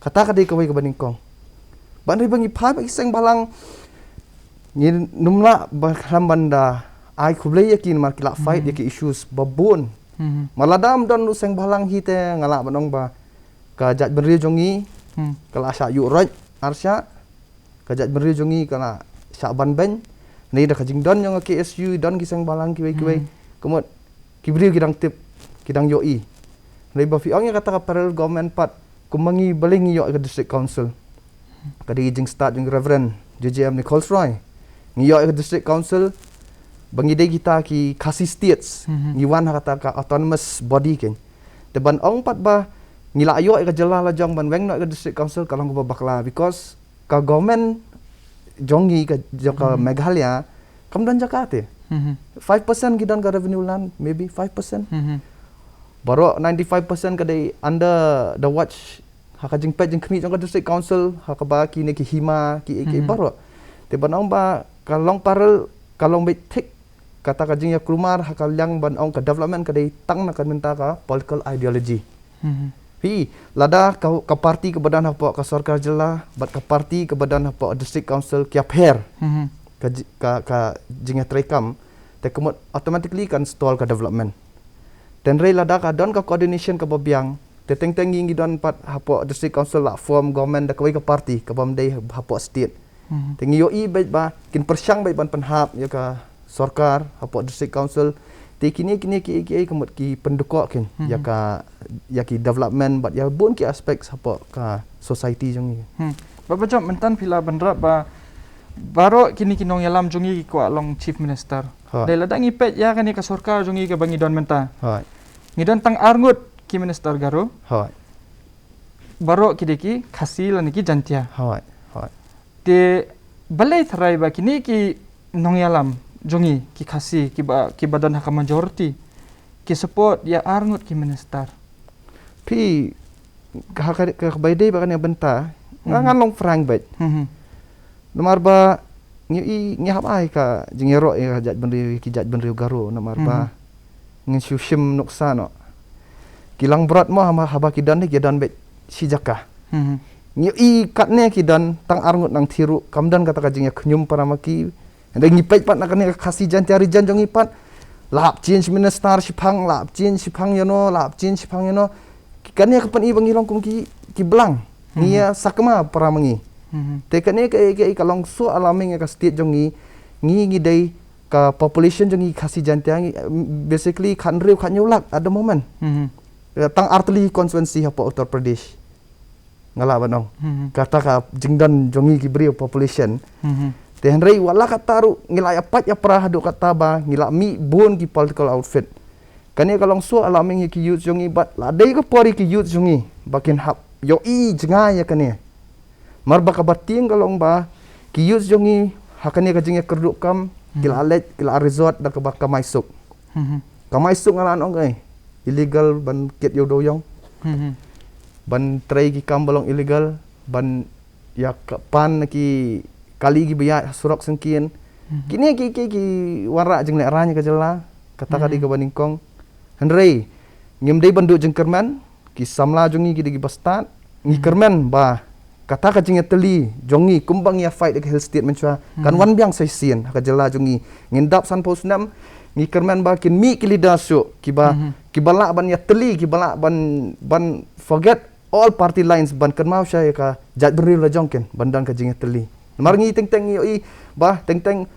kata kadai kawai ka baningkong bandai bangi pa ba iseng balang ni numla ba banda ai kublai yakin mar kila fight yaki issues babon maladam don useng balang hite ngala banong ba ka jat bener jongi kala sya yu roj arsya ka jat bener jongi kala sya ban ben ni dah kajing don yang KSU don kisang balang kiwai kemut kibri kidang tip kidang yoi nei ba fi ong ya kata ka parallel government pat kumangi baling yo ke district council kadi jing start jing reverend JJM Nichols Roy ngiyo ke district council bangi de kita ki kasi states ngiwan kata ka autonomous body ken deban ong pat ba ngila ayo ke jela la jong ban weng no ke district council kalang ko bakla because ka government jongi ka joka Meghalaya kamdan Jakarta 5% gidan ka revenue land maybe 5% baro 95% kadai under the watch haka jing pet jing kni jong ka district council haka ba ki ne ki hima ki baro te banong ba kalong parel kalong be tik kata ka jing ya krumar haka lyang ban ong ka development kadai tang na kan minta ka political ideology Hi, lada ka parti ke badan apa ka sarkar jela, bat ka parti ke badan apa district council kia pair. Ka jinga trekam, te kemut automatically kan stall ka development. Dan rei lada ka don ka coordination ka babiang, te teng ngi don pat apa district council la form government da kawai ka parti ka bamdai apa state. Te ngi yo i bet ba kin persyang bet ban penhap ya ka sarkar apa district council te kini ki kemut ki pendukok kin ya ki development but ya bun ki aspek sapa ka society jong ni baba jom mentan pila bandra ba baro kini kinong yalam jongi ko along chief minister dai ladang ipet ya kani ka sarkar jongi ka bangi don menta ngidon tang arngut ki minister garo baro kideki khasi lan ki jantia te balai tharai ba kini ki nong yalam jongi ki khasi ki badan hak majority ki support ya arngut ki minister pi ka baidai ba kan benta ngan long frank bet nomor ba ngi hap ai ka jingero ya jat benri garo nomor ba ngi syushim nuksa no kilang berat mo haba ki dan bet si jaka ngi katne ki dan tang arngut nang thiru kamdan kata ka jingya knyum paramaki Ada ngipet pat nak kena kasih jantiari jan jong ipat lap change minister sipang lap change sipang yano kan ya kapan i bangilong kum ki belang nia sakma para mengi te kan ya ke kalong so alaming ka state jong ngi dai ka population jong kasih jantiang basically kan riu kan nyulak ada moment tang artli constituency apa Uttar Pradesh ngala banong kata ka jingdan jong ki beri population Teh rei wala kataru ngila apat ya pra hadu kata ba ngila mi bon ki political outfit. Kani kalong so alaming ki youth jongi bat ladai ka pori ki youth jongi bakin hap yo i jenga ya kani. Mar ba ka bating kalong ba ki youth jongi hakani ka jinga kerduk kam kila alet kila resort da ka baka maisuk. Ka maisuk ngalan ong ai. illegal ban ket yo doyong ban tray ki kam balong illegal ban ya pan ki kali gi biya surok sengkien kini ki warak jeng lek ranya ka jela kata kadi ka baningkong henrei ngem dei bandu jeng kerman ki samla jongi ki digi bastat ngi kerman ba kata ka jeng teli jongi kumbang ya fight ke health state menchua kan wan biang sai sien ka jela jongi ngendap san pos nam ngi kerman ba kin mi ki lidasu ki ba ki balak ban ya teli ki balak ban forget all party lines ban kan mau saya ka jat beril la jongken bandan ka jeng teli mar ngi teng i ba teng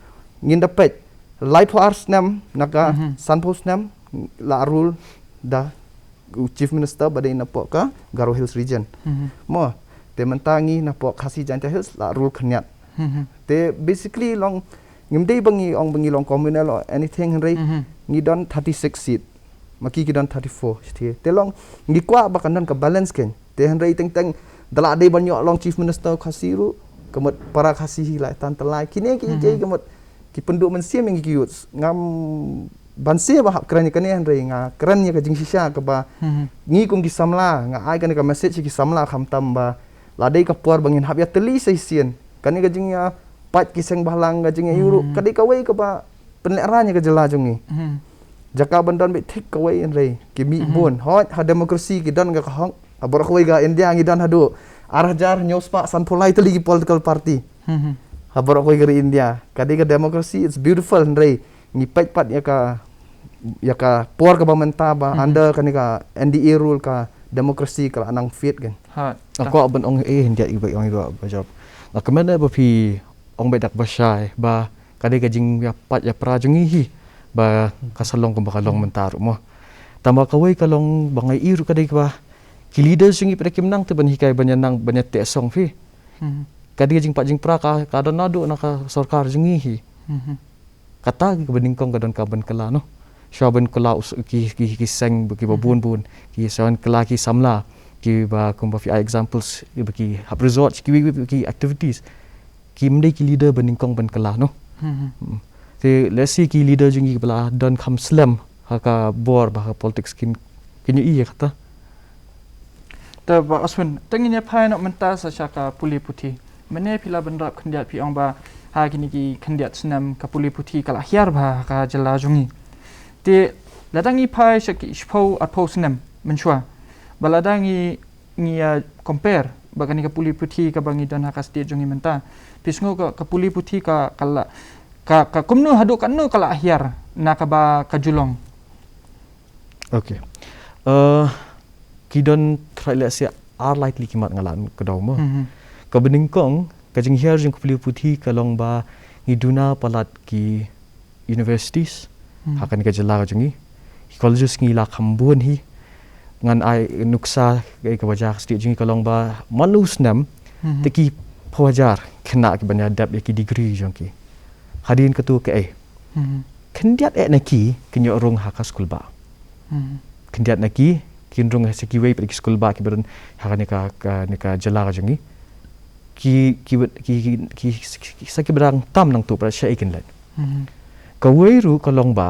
ngindapet light hours nam naka sunpost nam la rule da chief minister badai napok ka Garo Hills region mo te mentangi napok khasi Janta Hills la rule khanyat te basically long ngimdei bangi long communal or anything rei ngi don 36 seat maki ki don 34 sthi te long ngi kwa ba kan ka balance ken te rei teng dala dei banyo long chief minister khasi ru kemut para khasi hilai tan telai kini ki kemut ki penduk mensia mengi kiut ngam bansia bahap kerani kane rei nga kerannya ka jing sisa ka ba ngi kum ki samla nga ai kan ka message ki samla kham tamba ladai ka puar bangin hab ya teli sai sien kani ka jing ya pat ki seng bahlang ka jing yuru kadai ka wei ka ba penleranya ka jela jongi jaka bandan be thik ka wei rei ki mi bon hot ha demokrasi ki dan ka hong abor ka wei ga india ngi dan hadu arah jar nyospa san polai teli ki political party habor ko gari India kadi ka demokrasi it's beautiful rei ni pat ya ka por ka bamenta ba anda kan ka NDA rule ka demokrasi ka anang fit kan aku aban ong India iba ong iba bajab la kemana ba pi ong bedak basai ba kadi ka jing ya pat ya prajongi hi ba kasalong ko bakalong mentar mo tamba kawai kalong bangai iru kadi ka ba ki leaders yung ipre kimnang te ban hikay banyan nang banyat te song fi kadi jing pat jing pra ka kadon nado naka sarkar jingi kata ki beningkong kadon kaban kala no shaban kala ki seng ki babun ki sawan kala ki samla ki ba kumba fi examples ki hab resort ki activities ki mde ki leader beningkong ban kala no te let's see ki leader jingi bala don kam slam haka bor ba politics kin iya kataแต่ว่าอสวินตั้งนี้ภายนอกมันตาสชากับปุลิพุธีมันเนี่ยพิลาบรรดาขันเดียดพี่องบาหากินกีขันเดียดสนามกับปุลิพุธีกับลาฮิอาร์บากับเจลาจุงีแต่ละตั้งนี้ภายสกิชพูอัดพูสนามมันชัวบาละตั้งนี้compare บางนี้กับปุลิพุธีกับบางนี้ดันหากับสเตจจุงีมันตาพิสโงกับปุลิพุธีกับคุมนูฮัดูกันนูกับลาฮิอาร์นักบากับจุลอง okay kidon trailesia are likely kimat ngalan kedaw mo ka beningkong ka jing hiar jing kupli puthi ka long ba ngiduna palat ki universities hakan ka jela ka jingi colleges ngi la khambun hi ngan ai nuksa ka wajah state jingi ka long ba malus nam te ki phawajar khna ki banya dap ki degree jongki hadin ka tu ke kendiat na ki kinyo rong haka school ba kendiat na ki kinrung seki wei pergi school ba ki beron hakane ka jela ka jangi ki saki berang tam nang tu pra sha ikin lat ka wei ru ka long ba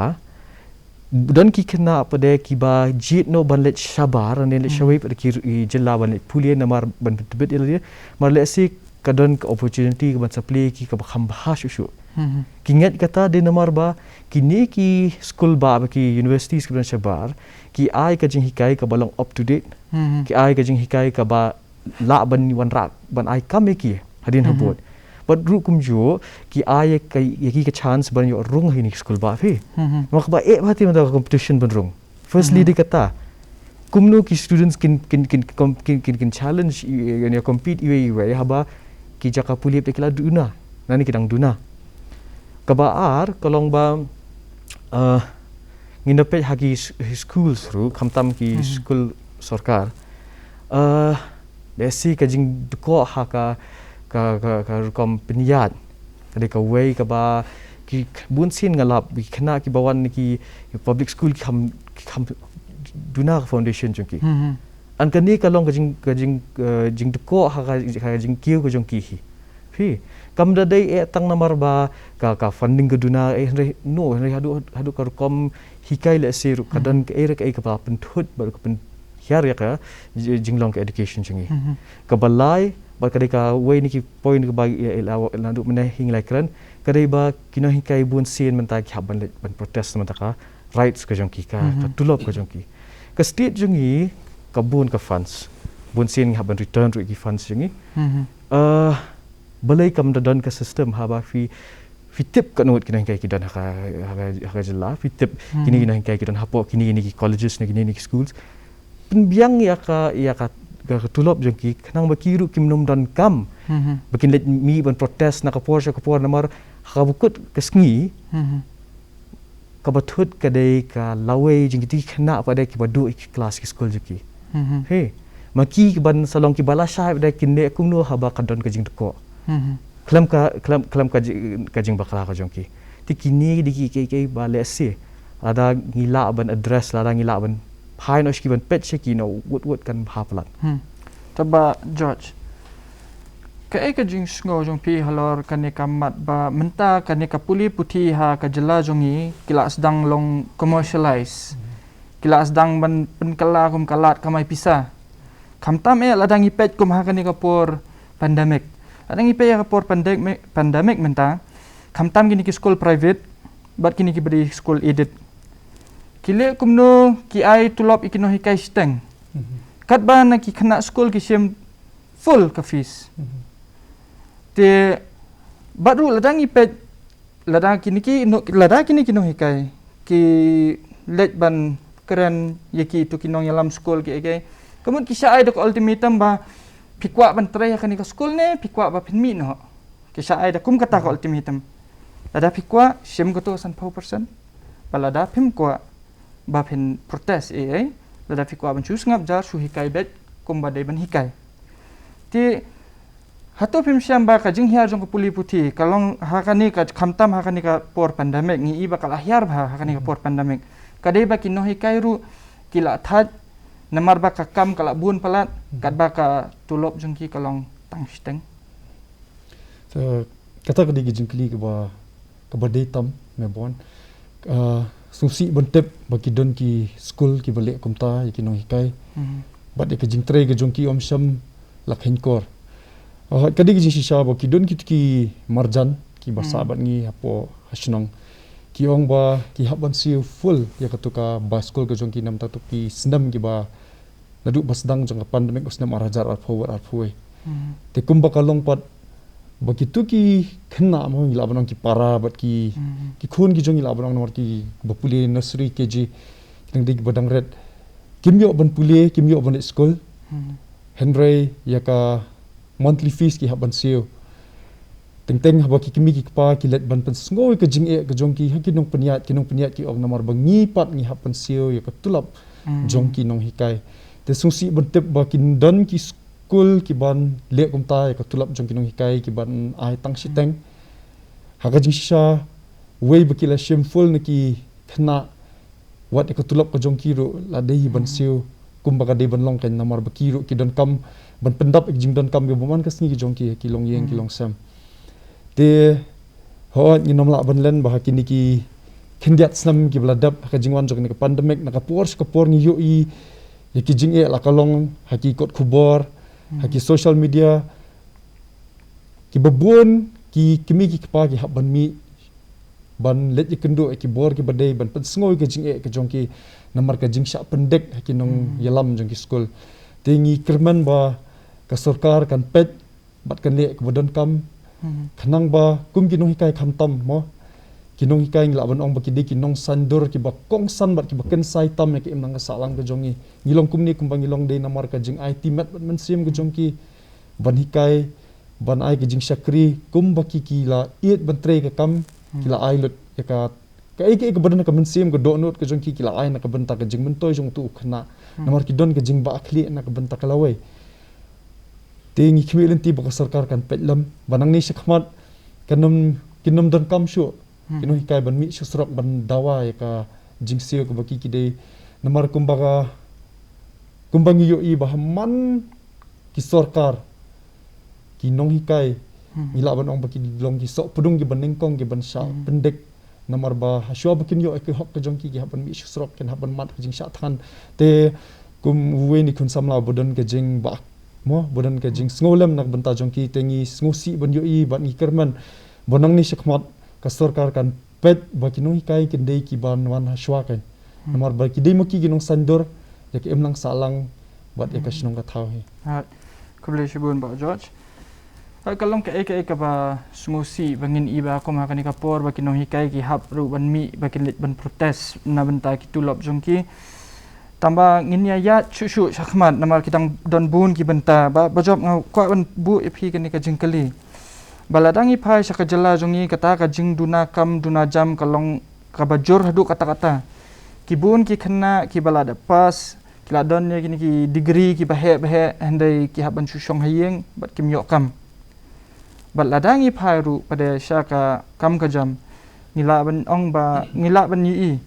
don ki kena pada ki ba jit no ban let shabar ne let shawei pergi jela ban let pulie namar ban tebet dia mar let si ka don ka opportunity ka ban supply ki ka kham bahas shu ki ngat kata de namar ba kini ki school ba ki universities ki ban shabar ki ai ka jing hikai ka balong up to date ki ai ka jing hikai ka ba la ban wan rak ban ai kam ki hadin habot but ru kum jo ki ai ka ki chance ban yo rung hi ni school ba fi mak ba bhati ma competition ban rung firstly de kata kumno ki students kin challenge ya compete iwe haba ki jaka puli pe kila duna nani kidang duna ka ba ar kalong ba nginapet hagi schools ru kamtam ki school sarkar desi ka jing ko ha ka kom penyat tadi ka wei ka ba ki bun sin ngalap ki khna ki bawan ki public school ki ham duna foundation jongki an kan ni ka long ka jing ko ha ka jing kiu ko jongki hi He, kam dadai tang namar ba ka funding ke duna henry hadu kar kom hikai le seru kadan ke era ke ba penthut ba ke pen hiar ya ka jinglong ke education changi ka balai ba kadai ka way ni ki point ke bagi la du meneh hing lai kran kadai ba kino hikai bun sin menta ki haban le ban protest menta ka rights ke jongki ka tulop ke jongki ka state jungi ka bun ka funds bun sin haban return ru ki funds jungi balai kam dan ke sistem haba fi tip kan ngut kina kai kidan ha jela fi tip kini kai kidan hapo kini ki colleges ni kini ki schools penbiang ya ka tulop jengki kanang bakiru kimnom dan kam bakin let mi ban protest na kapor namar ha bukut kesngi ka batut kadai ka lawe jengki kena pada ki badu ki kelas ki school jeki he maki ban salong ki balasha pada kinde kumno haba kadon ka jing teko kelam ka jing bakla ka jongki tikini diki ke bale se ada ngila ban address la ngila ban pai no ski ban pet shiki no wood kan haplat Taba George. Ka ka jing sngo jong pi halor kan ka mat ba menta kan ka puli puti ha ka jela jongi kila sedang long commercialize. Kila sedang ban penkala kum kalat kamai pisa. Kamtam ladang ipet kum ha kan ka por pandemic. Ladang ipet ya por pandemic menta. Kamtam gini ki school private bat kini ki beri school aided. Kile kumno ki ai tulop ikino hikai steng. Kat ba na ki kena school ki sim full ka fees. Te baru ladang ipet ladang kini kino hikai ki let ban keren yaki tu kinong yalam school ki ege. Kemun ki sa ai dok ultimatum ba pikwa ban tray ka ni ka school ne pikwa ba pinmi no. Ki sa ai da kum kata ka ultimatum. Lada pikwa sim ko to 100%. Balada pim kwa ba pin protest lada fikwa ban chus ngap jar su hikai bet kum ba dei ban hikai ti hato pim siam ba ka jing hiar jong ko puli puti kalong hakani ka khamtam hakani ka por pandemic ngi iba kala hiar ba hakani ka por pandemic ka dei ba kino hikai ru kila that namar ba ka kam kala bun palat kat ba ka tulop jong ki kalong tang steng kata ka digi jingkli ka ba dei tam me bon sungsi bentep bagi don ki school ki balik kumta ki nong hikai bat de jing tre ke jongki om sham lakhin kor kadi ki jing shisha ba ki don ki marjan ki basa bat ngi apo hasnong ki ong ba ki haban siu full ya katuka ba school ke jongki nam tatu ki sendam ki ba ladu basdang jong pandemic usnam arajar ar forward ar fuwe te kumba kalong pat begitu ki kena mo ngila banong ki para bat ki khun ki jong ngila banong nomor ki bapuli nursery kg nang dig badang red kimyo ban pule kimyo ban school henry ya ka monthly fees ki haban sio teng haba ki kimi ki pa ki let ban pen ngoi ke jing ke jong ki kinong peniat ki og nomor bangi pat ngi haban sio ya ka tulap jong ki nong hikai te sungsi bentep ba kin don ki school ki ban le kum ta ka tulap jong kinong hikai ki ban ai tang siteng haga jing sha way bakila shameful na ki khna wat ka tulap ka jong ki ro la dei ban siu kum ba ka dei ban long kan namar bakiru ki don kam ban pendap jing don kam ge boman ka sngi ki jong ki long yeng ki long sam te ho ni nom la ban len ba kini ki khindiat snam ki bladap ka jing wan jong ni ka pandemic na ka por ni yo i ki jing la ka long haki kot khubor haki social media ki babun ki kimi ki pa ki haban mi ban let ki kendo ki bor ki badai ban pen sngoi ke jing ke jong ki namar ka jing sha pendek haki nong yalam jong ki school tingi kerman ba ka sarkar kan pet bat kan le ke bodon kam khanang ba kum ki nong hikai kham tam mo ki nong hikai ngla ban ong ba ki de ki nong sandur ki ba kong san bat ki ba ken sai tam ki im nang sa lang ke jong ni ngilong kum ni kum bang ngilong de namar ka jing IT mat bat men sim ke jong ki ban hikai ban ai ke jing shakri kum ba ki la iet ban tre ka kam ki la ai lut ya ka ai ke badan ka men sim ke do not ke jong ki la ai na ka ban ta ka jing men toy jong tu khna namar ki don ke jing ba akhli na ka ban ta ka lawai tingi khwilin ti ba sarkar kan petlam banang ni shakmat kanum kinum don kam shu kino hikai ban mi susrok ban dawa ya ka jingsio ko baki kide namar kumbaga kumbangi yo i bahaman ki sarkar ki nong hikai ngila ban ong baki long ki sok pudung ki ban ningkong ki ban sha pendek namar ba haswa bakin yo ek hok ka jong ki haban mi shrok ken haban mat jing sha than te kum we ni kun samla bodan ke jing ba mo bodan ke jing sngolam nak banta jong ki tengi sngosi ban yo i ban ngi kerman bonang ni shakmat ka sarkar kan pet baki nong kai ken dei ki ban wan haswa kan namar ba ki dei mo ki ginong sandor ya ki emlang salang bat ya ka shnong ka thau he Kublai Shibun Pak George. Kalong ke ba smusi bangin iba ko makani kapor baki no hikai ki hap ru ban mi baki lit ban protes na benta ki tulop jongki. Tambah ngin ya chu sakmat namar kitang don bun ki benta ba job ngau kwa ban bu epi kani ka jingkali. Baladangi pai saka jela jongi kata ka jing duna kam duna jam kalong ka bajur hadu kata-kata. Kibun ki kena ki balada pas kila don ya kini ki degree ki bahe handai ki haban chushong hayeng bat kim yok kam. Bat ladangi pairu pada syaka kam kajam ngila ban ong ba ngila ban yi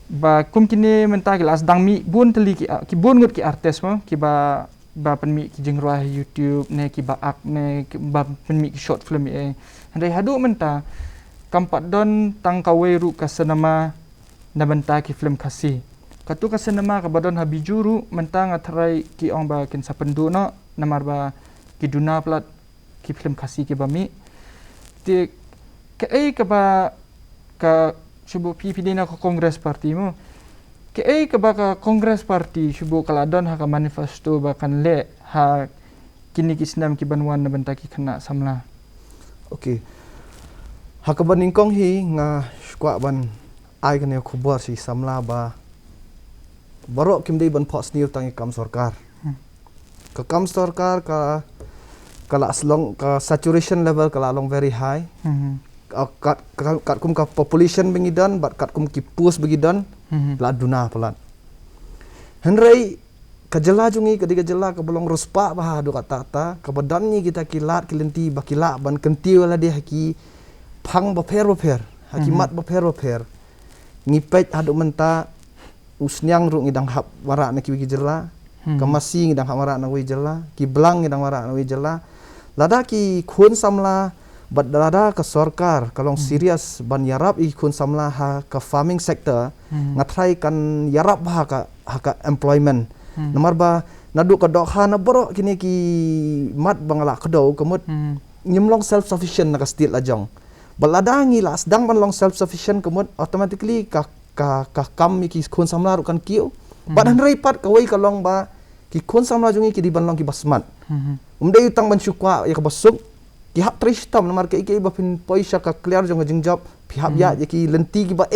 ba kum kini menta kila sedang mi bun teli ki bun ngut ki artis mo ki ba pen mi ki jingruah YouTube ne ki ba ak ne ki ba pen mi ki short film handai hadu menta kampat don tang kaweru kasenama na benta ki film kasih katu kasenama ka badon habijuru mentang atrai ki ong ba kin sapendu no namar ba ki duna plat ki film kasih ki bami ti ke ba ka subu PPD na ka Kongres Parti mo ke ka ba ka Kongres Parti subu kaladon ha ka manifesto ba kan le ha kini ki senam ki banwan na benta ki kena samla. Okay. Hakaban ningkong hi nga skwa ban ai kan ya khubar si samla ba barok kim dei ban phos niu tangi kam sarkar. Ka kam sarkar ka kala aslong ka saturation level kala long very high. Kat kum ka population bengidan bat kat kum ki pus begidan la duna pelan. Henrei kajela jungi kadiga jela ka belong ruspa bah do kata ka badanni kita kilat kilenti bakila ban kenti wala dia haki phang baper haki mat baper ngipet adu menta usnyang ru ngidang hap wara na ki jela kamasi ngidang hap wara na wi jela ki belang ngidang wara na wi jela lada ki khun samla bat lada ka sarkar kalong serious ban yarap i khun samla ha ka farming sector ngatrai kan yarap ha ka employment namar ba nadu ka dokha na borok kini ki mat bangala kedo kemut nyemlong self sufficient na ka stil ajong baladangi la sedang ban long self sufficient kemut automatically ka kam mi ki khun samla ru kan kiu badan reipat ka wei kalong ba ki khun samla jungi ki di ban long ki basmat umdei utang ban syukwa ya ka basuk ki hap trishtam namar ke ba pin poisa ka clear jong jing job pihap ya ki lenti ki ba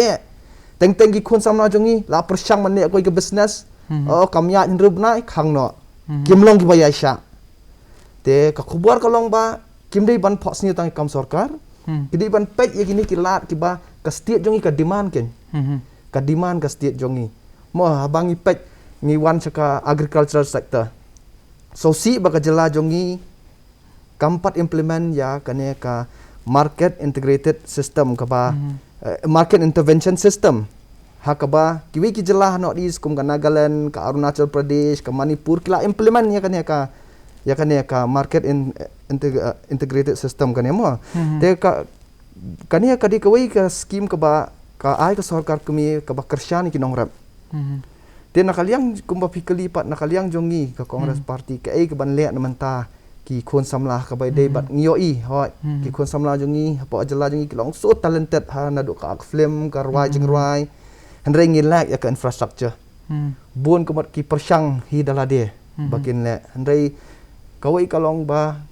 teng ki khun samla jungi la persyang man ne ko ke business kamya indru bnai khang no kimlong ki ba ya sha te ka khubar kalong ba kimdei ban phos ni tang kam sarkar kidi ban pet ye kini kilat ki ba ka state jongi ka demand ken ka demand ka state jongi mo habangi pet ni wan ka agricultural sector so si ba ka jela jongi kampat implement ya kane ka market integrated system ka ba market intervention system hakaba kiwi ki jela no dis kum ka Nagaland ka Arunachal Pradesh ka Manipur kila implement ya kane ka market integrated system kane mo te ka kane ka di kawi ka scheme ka ba ka ai ka sarkar kami ka ba kersyani ki nongrap te nakaliang kumba pikalipat nakaliang jongi ka Congress Party ka ai ka ban le na manta ki khun samla ka bai dei bat ngioi hoi ki khun samla jongi apa ajala jongi ki long so talented ha na do ka film ka rwai jing rwai handre ngilak ya ka infrastructure bun kemat ki persyang hi dalade bakin le handre kawai kalong ba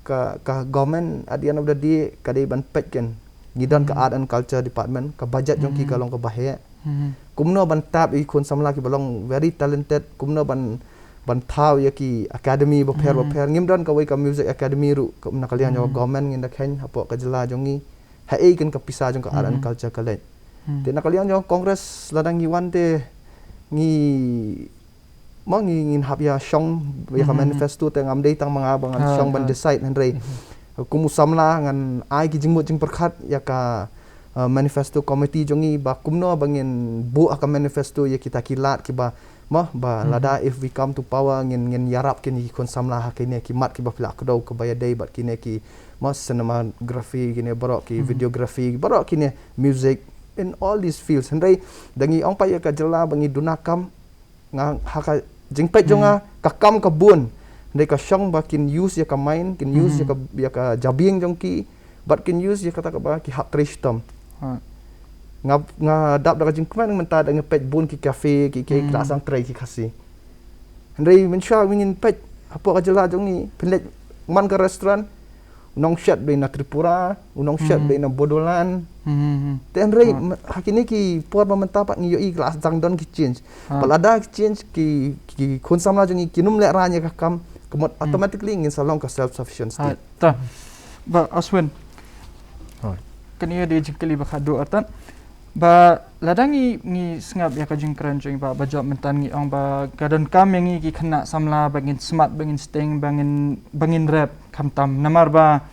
ka government at the end of the day ka dei ban pet ken gidan ka art and culture department ka budget jong ki kalong ka bahe kumno ban tap i khun samla ki balong very talented kumno ban thau ya ki academy baper ngimdan ka wai ka music academy ru ka nakalian yo government nginda khen hapo ka jela jongi ha e ken ka pisa jong ka art and culture ka le te nakalian yo congress ladang ngiwan te ngi ngin hap ya syong ya ka manifesto te ngam dei tang mga bangan syong ban decide handre kumusamla ngan ai ki jingmut jing perkhat ya ka manifesto committee jongi ba kumno bangin bu aka manifesto ya kita kilat ki ba mah ba lada if we come to power ngin yarap kini kon samla hakine ki mat ki ba pila kdo ke baya day bat kine ki mas cinematography kine barok ki videography barok kine music in all these fields hendai dangi ong pa ya ka jela bangi dunakam nga haka jingpet jonga kakam ka bun hendai ka syong ba kin use ya ka main kin use ya ka jabing jongki bat kin use ya kata ka ba ki hak tristom nga dap da jing kman menta da ngepet bun ki cafe ki kelasang tray ki kasi hendai mensha wingin pet apa ka jela jongi pelet man ka restoran unong shat be na Tripura unong shat be na Bodolan ten rei hakini ki por menta pak ngi yo i kelas jang don ki change palada ki change ki kun samla jongi kinum le ranya ka kam kemot automatically ngin salong ka self sufficient state ta ba Aswin kania di jingkeli ba khadu atan ba ladangi ngi sngap ya ka jingkran jing ba job mentan ngi ong ba gadon kam ngi ki khana samla bangin smart bangin sting bangin rap kamtam namar ba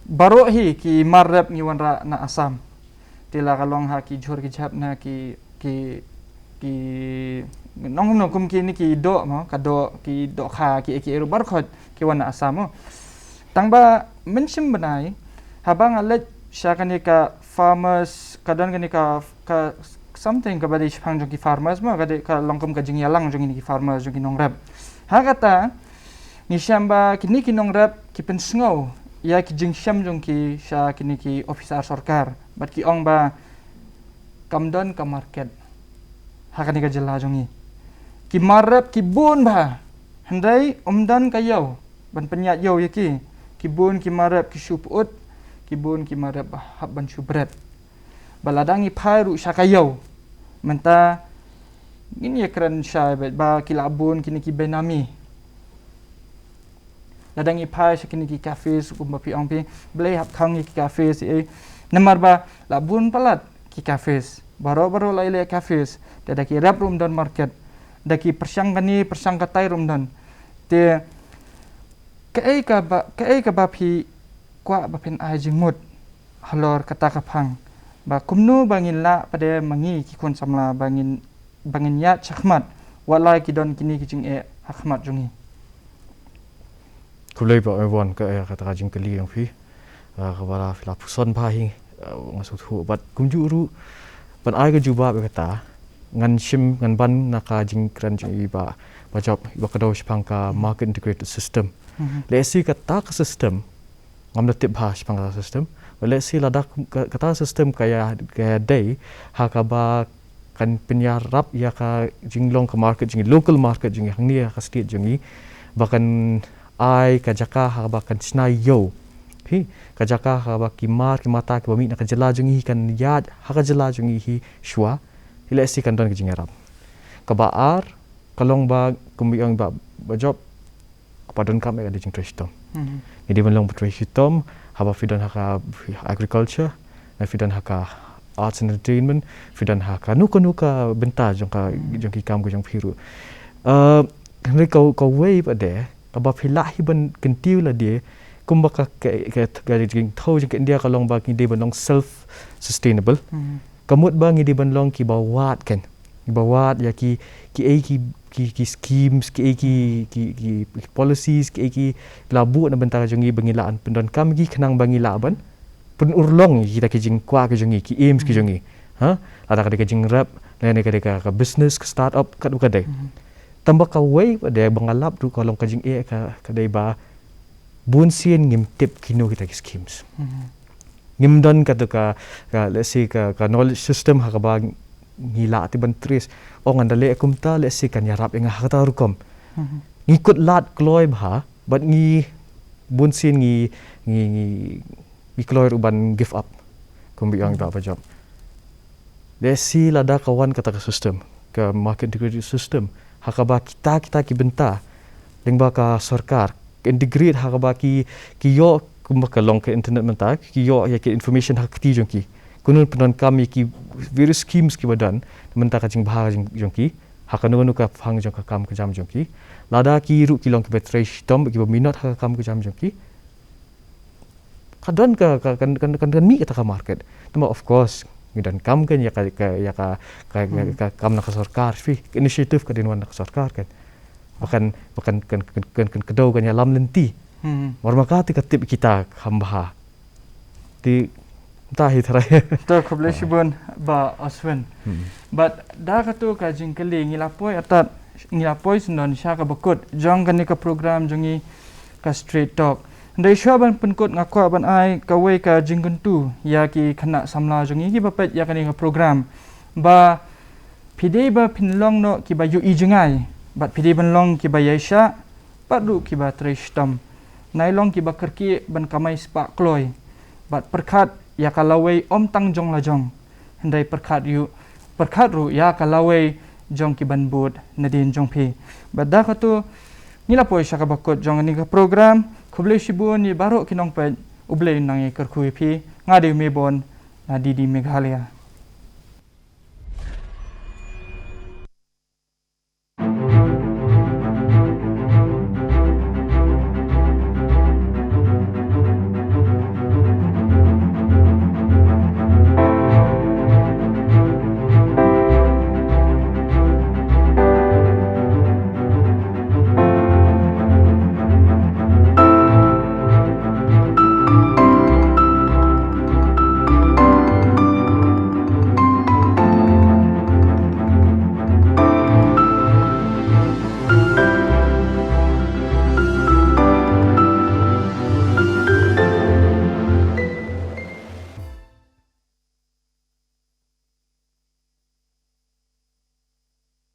baro hi ki mar rap ngi wanra na asam tila kalong ha ki jhor ki jhap na ki nong no kum ki ni ki do mo ka do ki do kha ki ero bar khot ki wana asam mo tang ba menshim banai habang alet syakani ka farmers kadang kani ka something ka badi phang jong ki farmers mo kade ka longkom ka jing yalang jong ni ki farmers jong ki nong rap ha kata ni syamba kini ki nong rap ki pen sngow ya ki jing syam jong ki sya kini ki officer sarkar bat ki ong ba kamdon ka market ha kani ka jela jong ni ki marap ki bun ba handai omdan ka yaw ban penyat yaw ya ki bun ki marap ki suput kibun ki marap hab ban subret baladangi phairu syakayau menta gini ya kran syai ba kilabun kini ki benami ladangi phai sakini ki cafe sukum ba pi ong pi blai hab khang ki cafe si namar ba labun palat ki cafe baro lai cafe da ki rap room dan market da ki persangkatai room dan te kai ka ba pi kwa bapin ai jingmut halor kata kapang ba kumnu bangin la pada mangi ki kon samla bangin ya chakmat walai ki don kini ki jing hakmat jungi kulai ba everyone ka kata jing kali yang fi ka bala fila puson pa hi ngasut hu bat kumjuru ban ai ka juba ba kata ngan shim ngan ban naka jing kran jing ba job ba ka do shpang ka market integrated system lesi kata ka system ngam tip bahas pangkata sistem let's see ladak kata sistem kaya day hakaba kan penyarap ya ka jinglong ke market jingi local market jingi hangni ka state jingi bahkan ai ka jaka hakaba kan snayo hi ka jaka hakaba kimar kimata ki bami nak jela jingi kan yad haka jela jingi hi shwa let's see kan don jingi rap ka baar kalong ba kumbiang ba job padon kam ada jing tristom jadi belong tristom haba fidan haka agriculture na fidan haka arts and entertainment fidan haka nuka benta jong ki kam ko jong phiru henry kau way pa de aba phila hi ban kentiu la de kumba ka jing thau jing india ka long ba ki de belong self sustainable kamut ba ngi de belong ki bawat kan bawat ya ki schemes ki policies ki labu na bentara jongi bangilaan pendon kam gi khnang bangila ban pun urlong kita ki jing kwa ki jongi ki aims ki jongi ha ada ka jing rap ne ka business ka startup ka du ka dai tambah ka way ada bangalap tu kolong ka jing ka dai ba bun sien ngim tip kino kita ki schemes ngim don ka tu ka let's say ka knowledge system ha ka ba ngila ti ban tris o ngandale kumta le si kan yarap nga hakata rukom ngikut lat kloy bha bat ngi bunsin ngi kloy uban give up kumbi ang ba job le si lada kawan kata ka system ke market integrated system hakaba kita ki benta lengba ka sarkar integrate hakaba ki yo kumba long ke internet menta ki yo ya ke information hak ti jongki kunun penon kami ki various schemes ki badan menta ka jing bahar jongki hakanu ka phang jong ka kam ka jam jongki lada ki ru ki long ki betresh tom ki minot ha kam ka jam jongki kadon kan mi kata ka market tama of course dan kam kan ya kam nak sarkar fi inisiatif ka dinwan nak sarkar kan bahkan kan kedau kan ya lam lenti warmakati katip kita hamba ti tahi tharaya Ta khuble shibun ba Oswin. But da ka tu ka jingkali ngilapoi atat ngilapoi sunon sha ka bakut jong kan ni ka program jongi ka straight talk. Dai shwa ban penkut ngakwa ban ai ka wei ka jingkun tu ya ki khana samla jongi ki bapet ya kan ni ka program. Ba pide ba pinlong no ki ba yu i jengai. Bat pide ban long ki ba yaisha padu ki ba trishtam. Nailong ki ba kerki ban kamai spa kloi. Bat perkhat ya kalawai om tang jong la jong handai perkhat ru ya kalawai jong ki ban bud nadin jong phi badda ka tu nila poi sha ka bakot jong ni ka program khuble shibun ni baro kinong pe uble nang e kerkhui phi ngade me bon na di Meghalaya.